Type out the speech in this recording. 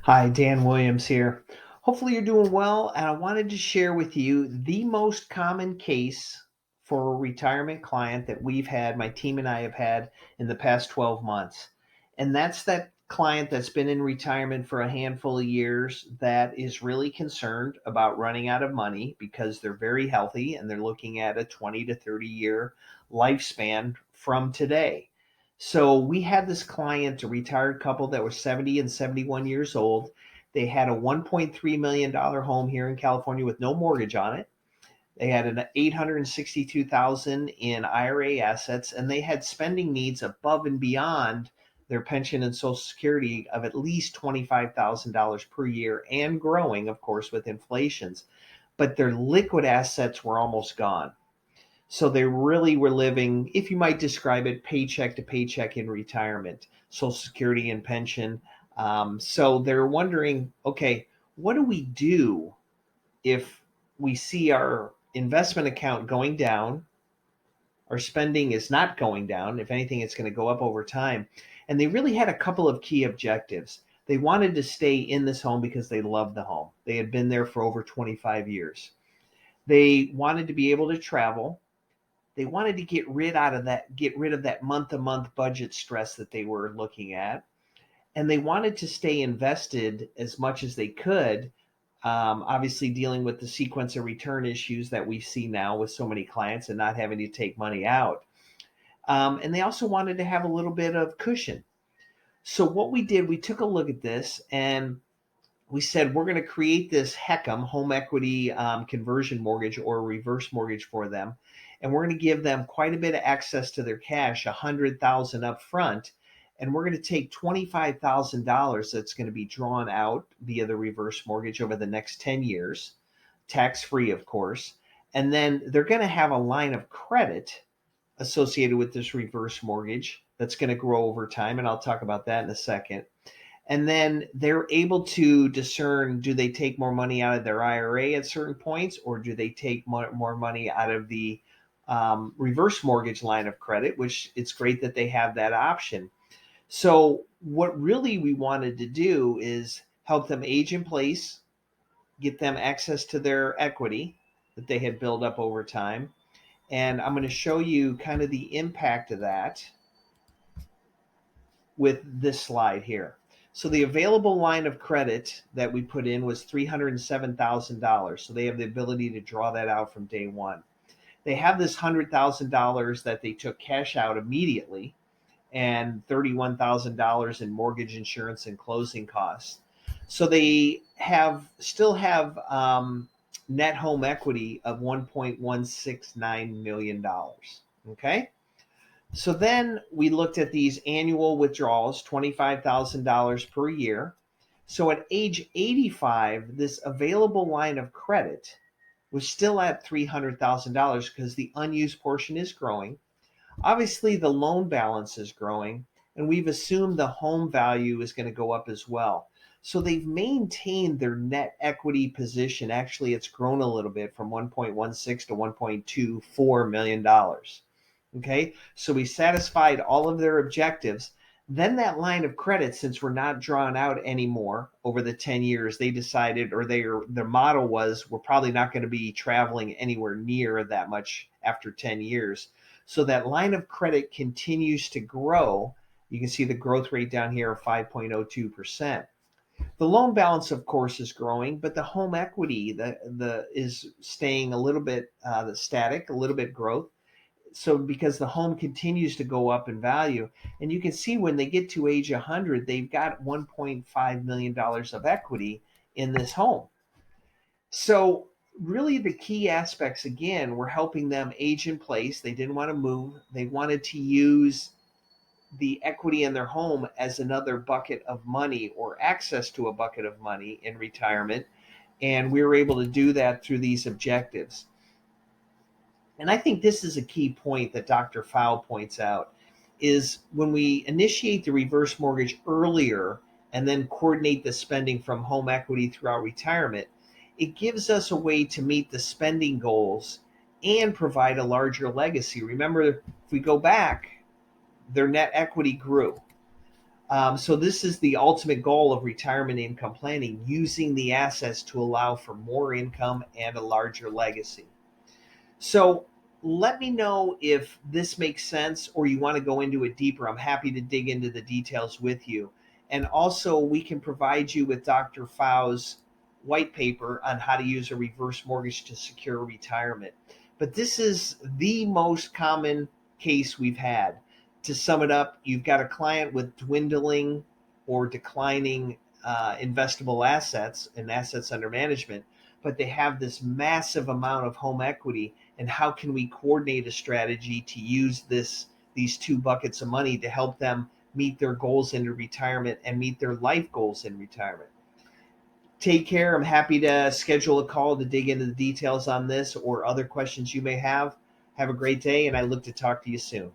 Hi, Dan Williams here. Hopefully, you're doing well. And I wanted to share with you the most common case for a retirement client that we've had, my team and I have had in the past 12 months. And that's that client that's been in retirement for a handful of years that is really concerned about running out of money because they're very healthy and they're looking at a 20 to 30-year lifespan from today. So we had this client, a retired couple that was 70 and 71 years old. They had a $1.3 million home here in California with no mortgage on it. They had an 862,000 in IRA assets, and they had spending needs above and beyond their pension and social security of at least $25,000 per year and growing, of course, with inflations. But their liquid assets were almost gone. So they really were living, if you might describe it, paycheck to paycheck in retirement, Social Security and pension. So they're wondering, okay, what do we do if we see our investment account going down, our spending is not going down? If anything, it's going to go up over time. And they really had a couple of key objectives. They wanted to stay in this home because they loved the home. They had been there for over 25 years. They wanted to be able to travel. They wanted to get rid of that month to month budget stress that they were looking at, and they wanted to stay invested as much as they could. Obviously, dealing with the sequence of return issues that we see now with so many clients and not having to take money out. And they also wanted to have a little bit of cushion. So what we did, we took a look at this and we said we're going to create this HECM, home equity conversion mortgage or reverse mortgage for them, and we're going to give them quite a bit of access to their cash, 100,000 up front, and we're going to take $25,000 that's going to be drawn out via the reverse mortgage over the next 10 years, tax free, of course, and then they're going to have a line of credit associated with this reverse mortgage that's going to grow over time, and I'll talk about that in a second. And then they're able to discern, do they take more money out of their IRA at certain points, or do they take more money out of the reverse mortgage line of credit, which it's great that they have that option. So what really we wanted to do is help them age in place, get them access to their equity that they had built up over time. And I'm going to show you kind of the impact of that with this slide here. So the available line of credit that we put in was $307,000. So they have the ability to draw that out from day one. They have this $100,000 that they took cash out immediately and $31,000 in mortgage insurance and closing costs. So they still have net home equity of $1.169 million. Okay. So then we looked at these annual withdrawals, $25,000 per year. So at age 85, this available line of credit was still at $300,000 because the unused portion is growing. Obviously, the loan balance is growing, and we've assumed the home value is going to go up as well. So they've maintained their net equity position. Actually, it's grown a little bit from 1.16 to $1.24 million. Okay, so we satisfied all of their objectives. Then that line of credit, since we're not drawn out anymore over the 10 years, they decided, or their model was, we're probably not going to be traveling anywhere near that much after 10 years. So that line of credit continues to grow. You can see the growth rate down here of 5.02%. The loan balance, of course, is growing, but the home equity the is staying a little bit static, a little bit growth. So because the home continues to go up in value, and you can see when they get to age 100, they've got $1.5 million of equity in this home. So really the key aspects, again, we're helping them age in place. They didn't want to move. They wanted to use the equity in their home as another bucket of money or access to a bucket of money in retirement. And we were able to do that through these objectives. And I think this is a key point that Dr. Fowl points out is when we initiate the reverse mortgage earlier and then coordinate the spending from home equity throughout retirement, it gives us a way to meet the spending goals and provide a larger legacy. Remember, if we go back, their net equity grew. So this is the ultimate goal of retirement income planning, using the assets to allow for more income and a larger legacy. So let me know if this makes sense or you want to go into it deeper. I'm happy to dig into the details with you. And also, we can provide you with Dr. Fow's white paper on how to use a reverse mortgage to secure retirement. But this is the most common case we've had. To sum it up, you've got a client with dwindling or declining investable assets and assets under management, but they have this massive amount of home equity. And how can we coordinate a strategy to use these two buckets of money to help them meet their goals in retirement and meet their life goals in retirement? Take care. I'm happy to schedule a call to dig into the details on this or other questions you may have. Have a great day, and I look to talk to you soon.